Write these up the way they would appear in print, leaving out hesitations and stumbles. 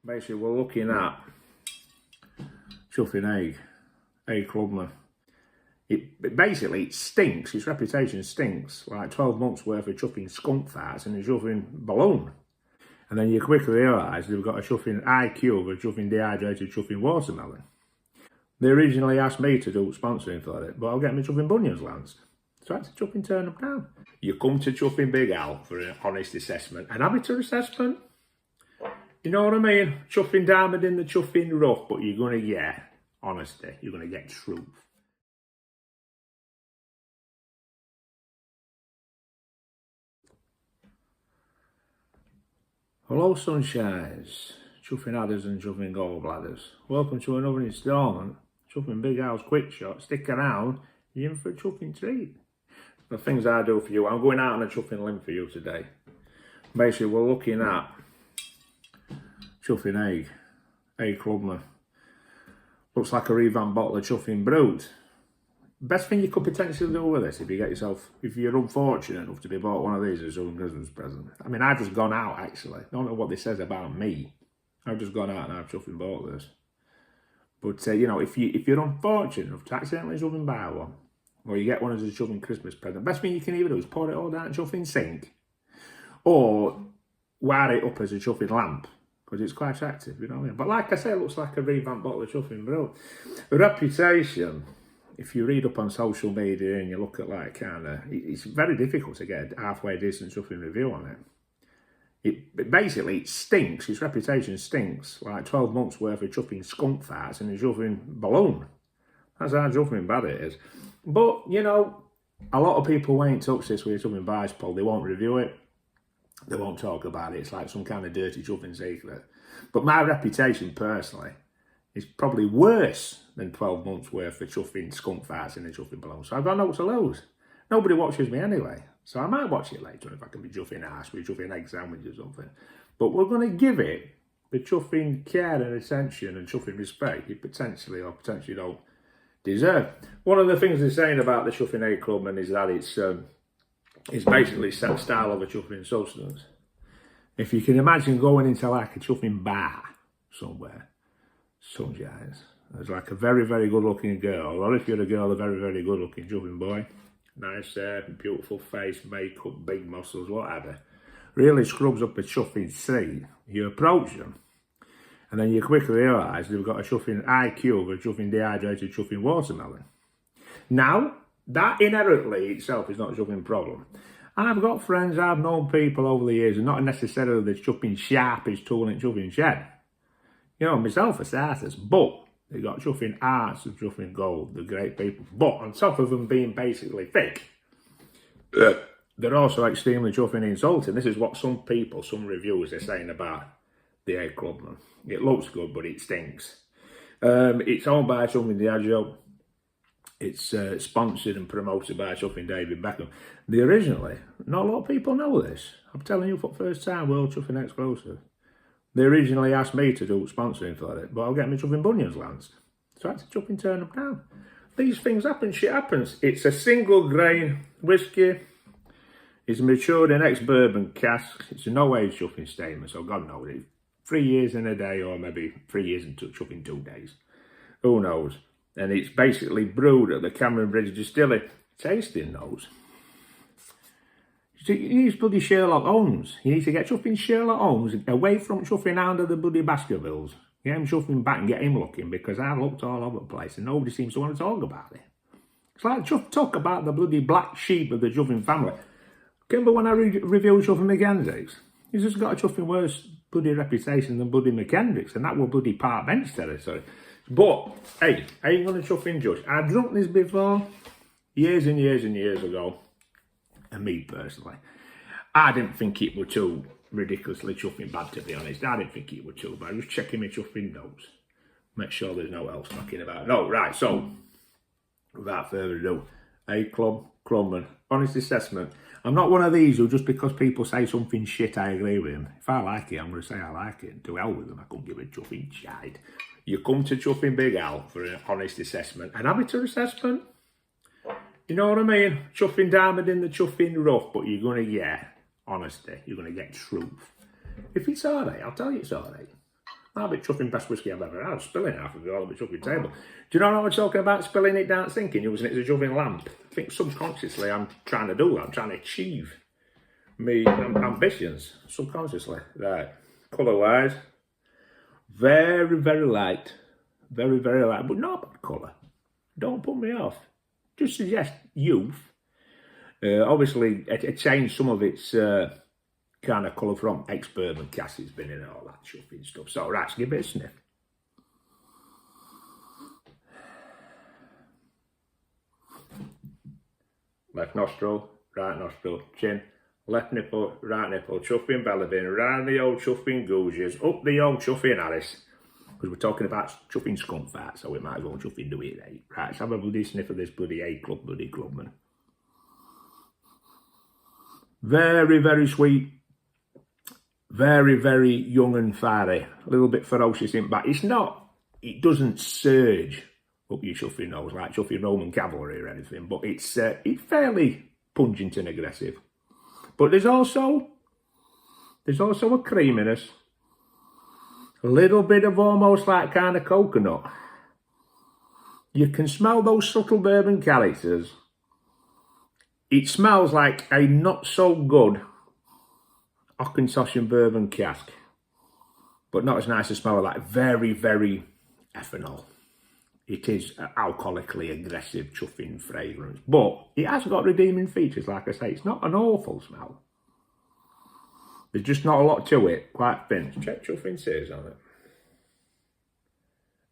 Basically, we're looking at chuffing Haig Clubman. It stinks. Its reputation stinks. Like 12 months worth of chuffing skunk farts and a chuffing balloon. And then you quickly realise they've got a chuffing IQ of a chuffing dehydrated chuffing watermelon. They originally asked me to do sponsoring for it, but I'll get me chuffing bunions lanced. So I had to chuffing turn them down. You come to chuffing Big Al for an honest assessment, an amateur assessment. You know what I mean? Chuffing diamond in the chuffing rough, but you're going to get honesty. You're going to get truth. Hello, sunshines, chuffing adders and chuffing gallbladders. Welcome to another instalment. Chuffing Big Al's Quickshot. Stick around, you're in for a chuffing treat. The things I do for you, I'm going out on a chuffing limb for you today. Basically, we're looking at chuffing Haig Clubman. Looks like a revamped bottle of chuffing brewed. Best thing you could potentially do with this if you're unfortunate enough to be bought one of these as a Christmas present. I mean, I've just gone out actually. I don't know what this says about me. I've just gone out and I've chuffing bought this. But you know, if you're unfortunate enough to accidentally chuffing buy one, or you get one as a chuffing Christmas present, best thing you can either do is pour it all down a chuffing sink, or wire it up as a chuffing lamp, because it's quite attractive, you know what I mean? But like I say, it looks like a revamped bottle of chuffing brew. The reputation, if you read up on social media and you look at like it's very difficult to get a halfway decent chuffing review on it. It stinks. Its reputation stinks. Like 12 months worth of chuffing skunk farts and a chuffing balloon. That's how chuffing bad it is. But, you know, a lot of people won't touch this with a chuffing bias poll. They won't review it. They won't talk about it. It's like some kind of dirty chuffing secret. But my reputation personally is probably worse than 12 months worth of chuffing skunk farts in a chuffing balloon. So I've got no to lose. Nobody watches me anyway. So I might watch it later if I can be chuffing ass with chuffing egg sandwich or something. But we're going to give it the chuffing care and attention and chuffing respect it potentially don't deserve. One of the things they're saying about the chuffing Haig Clubman is that it's basically set style of a chuffing substance. If you can imagine going into like a chuffing bar somewhere, sunshines, there's like a very, very good looking girl, or if you're a girl, a very, very good looking chuffing boy. Nice hair, beautiful face, makeup, big muscles, whatever. Really scrubs up a chuffing seat. You approach them, and then you quickly realise they've got a chuffing IQ of a chuffing dehydrated chuffing watermelon. Now, that inherently itself is not a chuffing problem. I've got friends, I've known people over the years, and not necessarily the chuffing sharpest tool in chuffing shed. You know, myself for starters, but they got chuffing arts of chuffing gold, the great people. But on top of them being basically thick, they're also extremely chuffing insulting. This is what some reviewers are saying about the Haig Clubman. It looks good, but it stinks. It's owned by chuffing Diageo. It's sponsored and promoted by chuffing David Beckham. Not a lot of people know this. I'm telling you for the first time, world chuffing exclusive. They originally asked me to do sponsoring for it, but I'll get me chuffing bunions lanced. So I had to chuffing turn them down. These things happen, shit happens. It's a single grain whiskey. It's matured in ex-bourbon casks. It's a no-age chuffing statement, so God knows it. 3 years in a day, or maybe 3 years and chuffing 2 days. Who knows? And it's basically brewed at the Cameron Bridge Distillery. Tasting those. You need bloody Sherlock Holmes. You need to get chuffing Sherlock Holmes away from chuffing under the bloody Baskervilles. Get him chuffing back and get him looking, because I've looked all over the place and nobody seems to want to talk about it. It's like talk about the bloody black sheep of the chuffing family. Remember when I reviewed chuffing McKendricks? He's just got a chuffing worse bloody reputation than bloody McKendricks, and that were bloody park bench territory. But, hey, I ain't going to chuffing judge. I've drunk this before, years and years and years ago. And me personally, I didn't think it were too ridiculously chuffing bad, to be honest. I didn't think it were too bad. I was checking my chuffing notes. Make sure there's no else knocking about. No, right, so, without further ado, Haig Clubman, honest assessment. I'm not one of these who just because people say something shit, I agree with them. If I like it, I'm going to say I like it. To hell with them, I couldn't give a chuffing shite. You come to chuffing Big Al for an honest assessment. An amateur assessment? You know what I mean? Chuffing diamond in the chuffing rough, but you're going to get honesty. You're going to get truth. If it's alright, I'll tell you it's alright. That'll be chuffing best whiskey I've ever had. Spilling half of it all at the chuffing table. Do you know what I'm talking about? Spilling it down sinking, using it as a chuffing lamp. I think subconsciously I'm trying to do that. I'm trying to achieve my ambitions. Subconsciously. Right. Colour-wise, very, very light. Very, very light. But not bad colour. Don't put me off. Just suggest youth. Obviously, it changed some of its kind of colour from ex-bourbon cask it's been in and all that chuffing stuff. So, right, let's give it a sniff. Left nostril, right nostril, chin, left nipple, right nipple, chuffing belly bin, round the old chuffing googes, up the old chuffing Harris. Because we're talking about chuffing skunk fat, so we might as well chuffing do it right. Right, let's have a bloody sniff of this bloody Haig Clubman. Very, very sweet. Very, very young and fiery. A little bit ferocious in back. It's not, it doesn't surge up your chuffing nose like chuffing Roman cavalry or anything, but it's fairly pungent and aggressive. But there's also a creaminess. A little bit of almost like kind of coconut. You can smell those subtle bourbon characters. It smells like a not so good Ockensoshian bourbon cask, but not as nice a smell of that. Very, very ethanol. It is alcoholically aggressive chuffing fragrance, but it has got redeeming features. Like I say, it's not an awful smell. There's just not a lot to it. Quite thin. Check chuffing tears on it.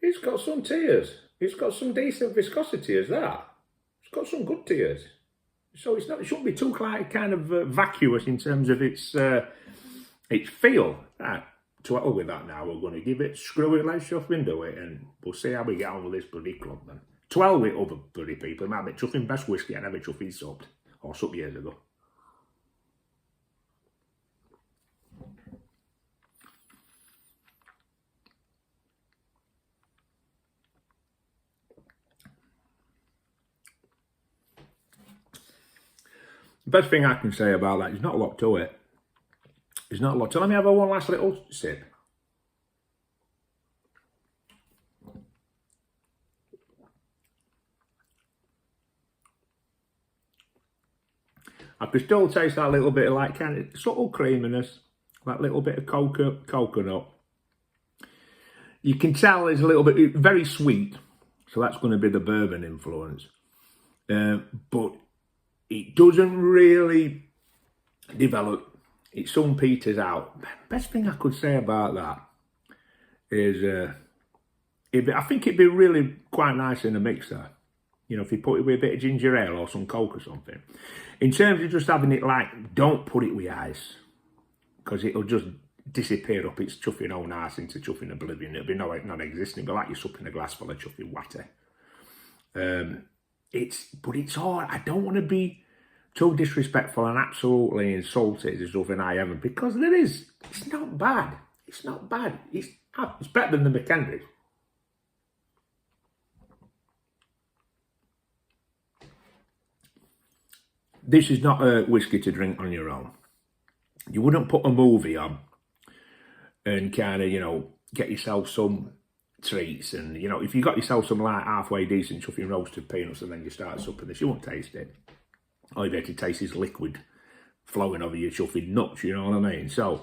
It's got some tears. It's got some decent viscosity as that. It's got some good tears. So it's not. It shouldn't be too kind of vacuous in terms of its feel. Right, to hell with that now. We're going to give it, screw it, let's chuff into it, and we'll see how we get on with this bloody club then. To hell with other bloody people. It might be chuffing best whiskey and have it chuffing supped. Or sup years ago. The best thing I can say about that is not a lot to it. There's not a lot to it. Let me have one last little sip. I can still taste that little bit of like kind of subtle creaminess, that little bit of coconut. You can tell there's a little bit, very sweet, so that's going to be the bourbon influence. But it doesn't really develop. It some peters out. Best thing I could say about that is, I think it'd be really quite nice in a mixer. You know, if you put it with a bit of ginger ale or some Coke or something. In terms of just having it like, don't put it with ice, because it'll just disappear up its chuffing own arse into chuffing oblivion. It'll be non-existent, but like you're supping a glass full of chuffing water. But it's all, I don't want to be too disrespectful and absolutely insulted as something I haven't, because it's not bad. It's not bad. It's better than the McKendrie's. This is not a whiskey to drink on your own. You wouldn't put a movie on and kind of, you know, get yourself some treats, and, you know, if you got yourself some like halfway decent chuffing roasted peanuts and then you start supping this, you won't taste it. All you get to taste is liquid flowing over your chuffing nuts, you know what I mean? So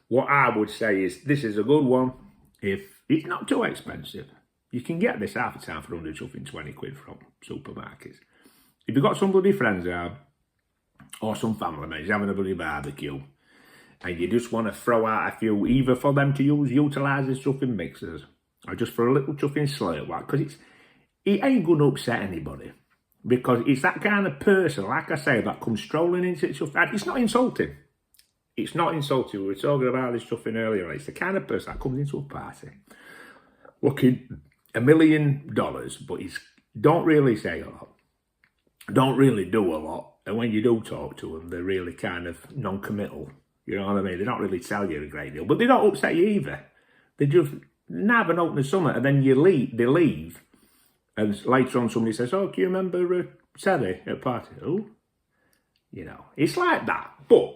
what I would say is this is a good one if it's not too expensive. You can get this half a time for 100 chuffing 20 quid from supermarkets. If you've got some bloody friends out or some family mates having a bloody barbecue and you just want to throw out a few, either for them to utilise as chuffing mixers or just for a little chuffing slurp, because it ain't going to upset anybody. Because it's that kind of person, like I say, that comes strolling into it. It's not insulting. It's not insulting. We were talking about this chuffing earlier. It's the kind of person that comes into a party looking $1 million, but he don't really say a lot, don't really do a lot. And when you do talk to them, they're really kind of non-committal. You know what I mean? They don't really tell you a great deal, but they don't upset you either. They just nab and open the summit, and then they leave. And later on, somebody says, "Oh, can you remember Terry at a party?" Oh, you know, it's like that, but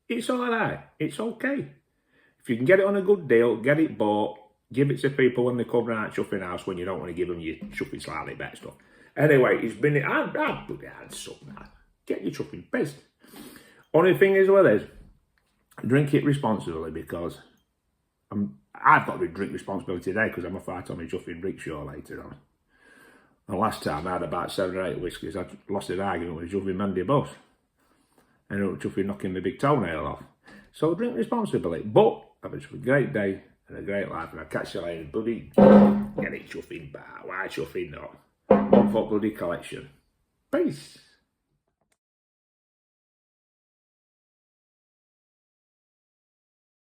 it's all right. It's okay. If you can get it on a good deal, get it bought, give it to people when they come round chuffing house when you don't want to give them your chuffing slightly better stuff. Anyway, it's been, I'd put it on something. Get your chuffing pissed. Only thing is with this, drink it responsibly, because I've got to drink responsibility today because I'm a fight on my chuffing drink show later on. And last time I had about 7 or 8 whiskies, I lost an argument with a chuffing Mandy boss. And ended up chuffing knocking my big toenail off. So drink responsibly. But have a great day and a great life, and I'll catch you later. Bloody get it chuffing bar. Why chuffing not? One for bloody collection. Peace.